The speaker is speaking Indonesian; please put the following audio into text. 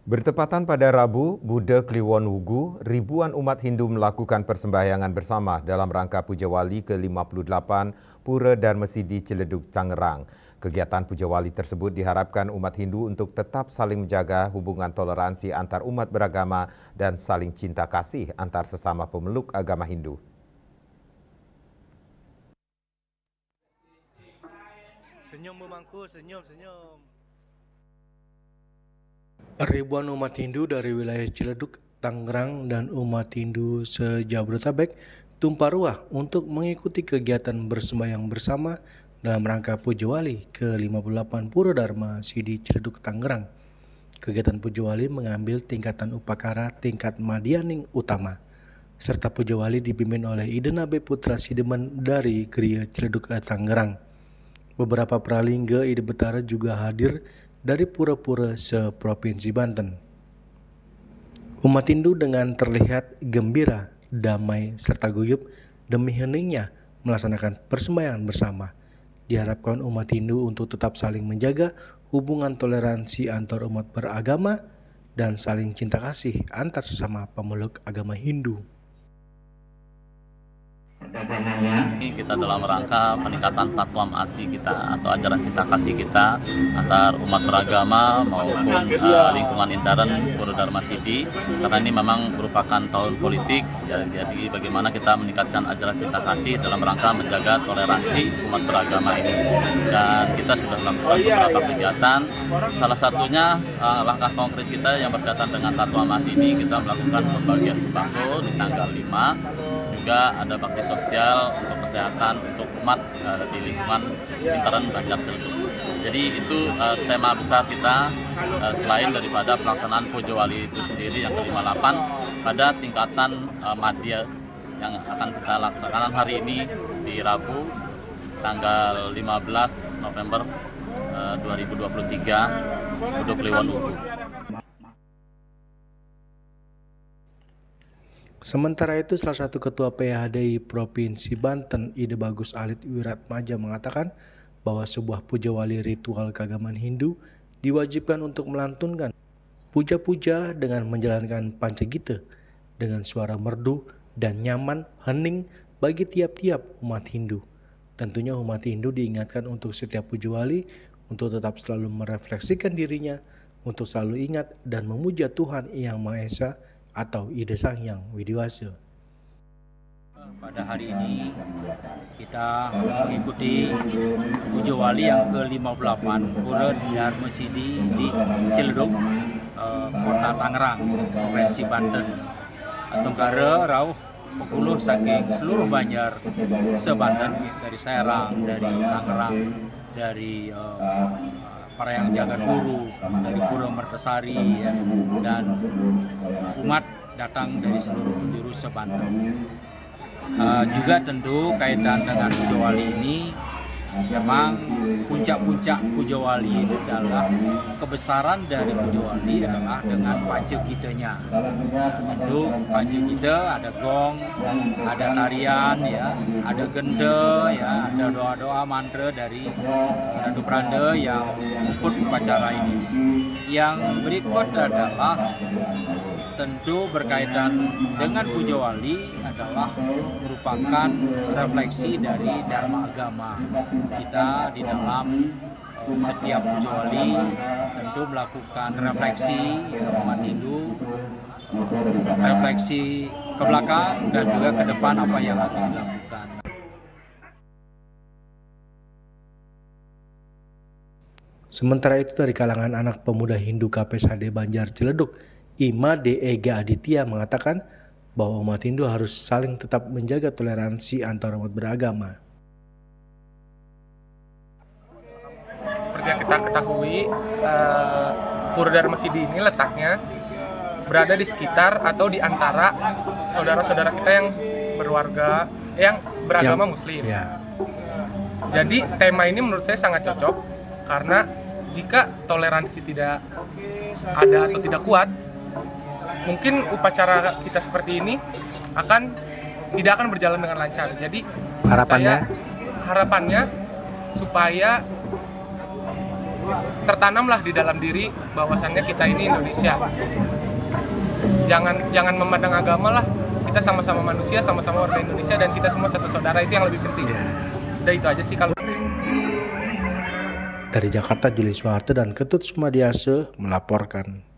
Bertepatan pada Rabu, Buddha Kliwon Wugu, ribuan umat Hindu melakukan persembahyangan bersama dalam rangka Puja Wali ke-58 Pura Dharmasidi Ciledug, Tangerang. Kegiatan Puja Wali tersebut diharapkan umat Hindu untuk tetap saling menjaga hubungan toleransi antar umat beragama dan saling cinta kasih antar sesama pemeluk agama Hindu. Senyum Bumangku, senyum. Ribuan umat Hindu dari wilayah Ciledug, Tangerang, dan umat Hindu se-Jabodetabek tumpah ruah untuk mengikuti kegiatan bersembahyang bersama dalam rangka Puja Wali ke-58 Pura Dharmasidi Ciledug, Tangerang. Kegiatan Puja Wali mengambil tingkatan upakara tingkat Madyaning Utama, serta Puja Wali dipimpin oleh Ide Nabe Putra Sidemen dari Geria Ciledug, Tangerang. Beberapa pralingga Ide Betara juga hadir dari pura-pura se-Provinsi Banten. Umat Hindu dengan terlihat gembira, damai, serta guyup demi heningnya melaksanakan persembahyang bersama. Diharapkan umat Hindu untuk tetap saling menjaga hubungan toleransi antar umat beragama dan saling cinta kasih antar sesama pemeluk agama Hindu. Ini kita dalam rangka peningkatan fatwa asi kita atau ajaran cinta kasih kita antar umat beragama maupun lingkungan intern Pura Dharmasidi, karena ini memang merupakan tahun politik, jadi bagaimana kita meningkatkan ajaran cinta kasih dalam rangka menjaga toleransi umat beragama ini. Dan kita sudah melakukan beberapa kegiatan, salah satunya langkah konkret kita yang berkaitan dengan fatwa asi ini, kita melakukan pembagian sembako di tanggal 5. Juga ada bakti sosial untuk kesehatan untuk umat di lingkungan intern Banjar Ciledug. Jadi itu tema besar kita, selain daripada pelaksanaan Puja Wali itu sendiri yang ke-58 pada tingkatan madya yang akan kita laksanakan hari ini di Rabu tanggal 15 November 2023 Buddha Kliwon Wugu. Sementara itu, salah satu ketua PHDI Provinsi Banten, Ide Bagus Alit Wiratmaja, mengatakan bahwa sebuah puja wali ritual keagamaan Hindu diwajibkan untuk melantunkan puja-puja dengan menjalankan pancagita dengan suara merdu dan nyaman hening bagi tiap-tiap umat Hindu. Tentunya umat Hindu diingatkan untuk setiap puja wali untuk tetap selalu merefleksikan dirinya, untuk selalu ingat dan memuja Tuhan Yang Maha Esa atau Ide Sang Hyang Widiwasa. Pada hari ini kita mengikuti Puja Wali yang ke-58 Pura Dharmasidi di Ciledug, Kota Tangerang, Provinsi Banten. Asungkara rauh pekuluh saking seluruh Banjar se-Banten, dari Serang, dari Tangerang, dari Parayang Jagat Guru, dari Pura Mertasari, ya, dan umat datang dari seluruh penjuru se-Banten. Juga tentu kaitan dengan Puja Wali ini, memang puncak-puncak Puja Wali itu adalah kebesaran dari Puja Wali adalah dengan pancagitanya. Tentu pancagita ada gong, ada tarian, ya, ada gende, ya, ada doa-doa mantra dari Radu Pranda yang ikut upacara ini. Yang berikut adalah tentu berkaitan dengan Puja Wali adalah merupakan refleksi dari Dharma agama. Kita di dalam setiap Puja Wali tentu melakukan refleksi umat Hindu, refleksi ke belakang dan juga ke depan apa yang harus dilakukan. Sementara itu, dari kalangan anak pemuda Hindu KPSHD Banjar Ciledug, Ima D.Ega Aditya mengatakan bahwa umat Hindu harus saling tetap menjaga toleransi antar umat beragama. Seperti yang kita ketahui, Pura Dharmasidi ini letaknya berada di sekitar atau di antara saudara-saudara kita yang berwarga, yang beragama Muslim. Ya. Jadi tema ini menurut saya sangat cocok, karena jika toleransi tidak ada atau tidak kuat, mungkin upacara kita seperti ini tidak akan berjalan dengan lancar. Jadi harapannya supaya tertanamlah di dalam diri bahwasannya kita ini Indonesia. Jangan memandang agama lah, kita sama-sama manusia, sama-sama warga Indonesia, dan kita semua satu saudara, itu yang lebih penting. Udah itu aja sih kalau. Dari Jakarta, Julius Soeharto dan Ketut Sumadiase melaporkan.